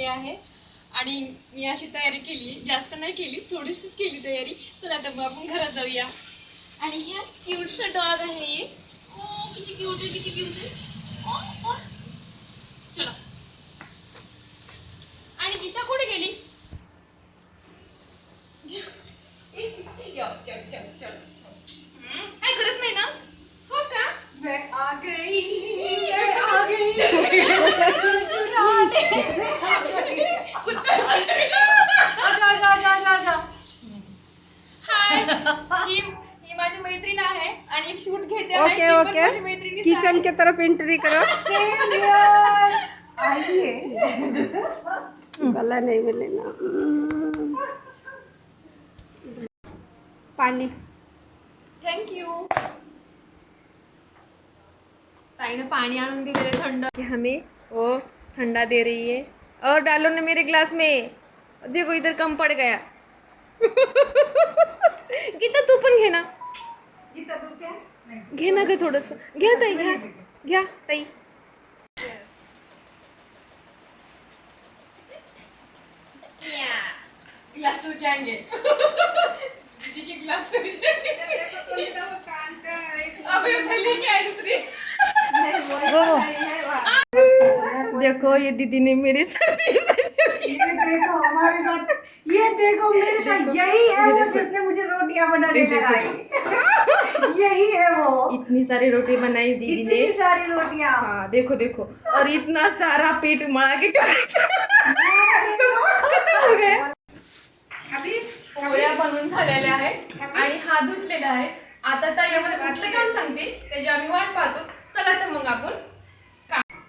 आहे आणि मी अशी तयारी केली, जास्त नाही केली, थोडीशीच केली तयारी. चला तर मग आपण घरात जाऊया. आणि ह्या क्यूटचं डॉग आहे हे. ओ किती क्यूट आहे, किती क्यूट आहे. चला. आणि गीता कुठे गेली? चल चल चल. काय करत नाही ना? हो का? मैं आ गई, मैं आ गई. हाय, ही माझी मैत्रीण आहे आणि एक शूट घेते. ओके ओके, किचन के तरफ एंट्री करो. आइए. गला नहीं मिले ना. पानी. थँक्यू. ताईने पानी आणून दिलेले थंड. हमें वो ठंडा दे रही है. और डालो ना मेरे ग्लास में. देखो इधर कम पड़ गया. गीता तू पण घे ना. गीता तू क्या? घे ना ग थोडस. घ्या ताई, घ्या घ्या ताई. ग्लास टू जाएंगे. दीदी के ग्लास टू जाएंगे. कान का एक अभी उधर लेके आए दूसरी. देखो ये दीदी ने मेरे साथ ये देखो हमारे साथ, ये देखो मेरे साथ यही है वो जिसने मुझे रोटियां बनाने लगाई. यही है वो. इतनी सारी रोटी बनाई दीदी ने. इतनी सारी रोटियां. हाँ देखो देखो. और इतना सारा पीठ मळा के खत्म हो गया. अभी पोळ्या बनवून झालेल्या आहेत आणि हात धुतलेला आहे. आता ताई आम्हाला कुठलं काम सांगते त्याची आम्ही वाट पाहतो. चला तर मग आपण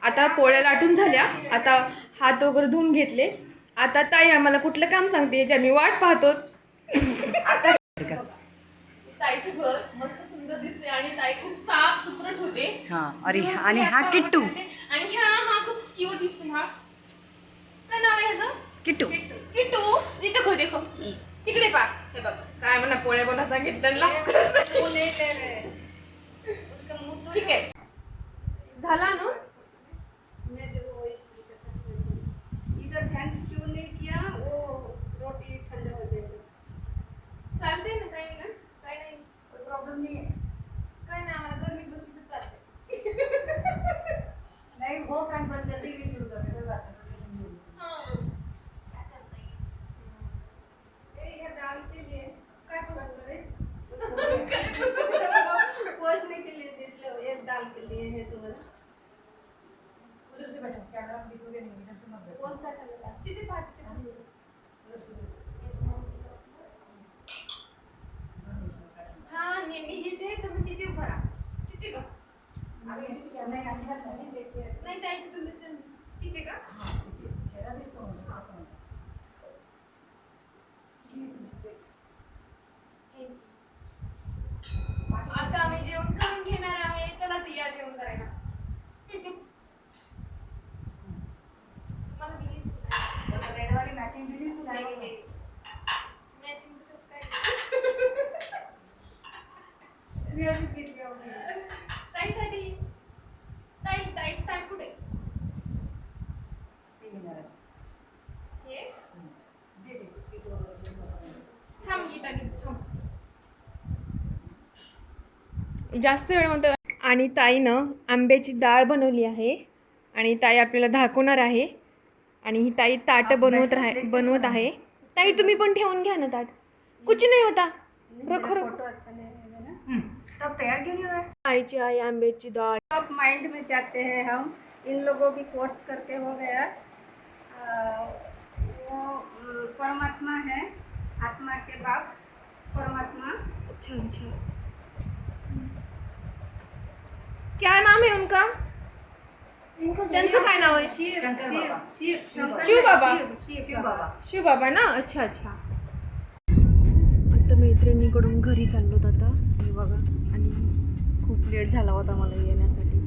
आता पोळ्या लाटून झाल्या. आता हात वगैरे धुवून घेतले. आता ताई आम्हाला कुठलं काम सांगते याची आम्ही वाट पाहतो. आता ताईचं घर मस्त सुंदर दिसते आणि ताई खूप साफ सुथरट होते. आणि हा किट्टू. आणि हा खूप क्यूट दिसतो. हा काय नाव आहे ह्याचं? किट्टू. किट्टू. देखो देखो तिकडे पा. हे बघ काय म्हणा पोळ्या बनवा सांगितलं. ठीक आहे झाला ना. इधर फैन क्यों नहीं किया? वो रोटी ठंडा हो जाएगा. चालते ना. काही ना काही नाही, कोई प्रॉब्लम नहीं है. काय नाही आम्हाला गरमी बसून चालते. नहीं वो फैन बंद कर टीवी शुरू कर दे. ये दाल के लिए काय पसंद करे? पोषने के लिए दे लो. एक दाल के लिए है तुम्हारा. उधर से बैठो, कैमरा में दिखोगे नहीं. इधर से मत बैठो. कोण सा खाल्ला? तिथे पाहते. हा नेहमी घेते तुम्ही तिथे उभा राहा. तिथे बस. आगे कैमरा अंदर नहीं लेके. नाही ताई तिथून दिसते. तिथे का? हाँ, चेहरा दिसतो मुझे. असं. आता आम्ही जेवण करून घेणार आहे. चला तर या जेवण करायला. मला दिलीच नाही. रेड वाली मॅचिंग दिली तू नाही, नाही. नाही. मॅचिंग कसं काय? रिअली घेतली होती. ताईसाठी. ताईच ताट कुठे? ते घेणार आहे. हे दे दे. थांब गीता गीता थांब. जास्त वेळ म्हणतो. आणि ताईनं आंब्याची डाळ बनवली आहे आणि ताई आपल्याला दाखवणार आहे. आणि ही ताई ताट बनवत आहे. ताई तुम्ही पण ठेवून घ्या ना ताट. कुछ नाही होता. रखो रखो. फोटो अच्छा नहीं आएगा ना. तब तैयार क्यों नहीं हुआ? ताईची आहे आंब्याची डाळ. टॉप माइंड में जाते हैं हम. इन लोगों भी कोर्स करके हो गया. वो परमात्मा है, आत्मा के बाप परमात्मा. अच्छा अच्छा. क्या नाम है उनका? त्यांचं काय नाव आहे? शिव बाबा. शिव बाबा ना. अच्छा अच्छा. आता मैत्रिणीकडून घरी चाललो आता. हे बघा. आणि खूप लेट झाला होता मला येण्यासाठी.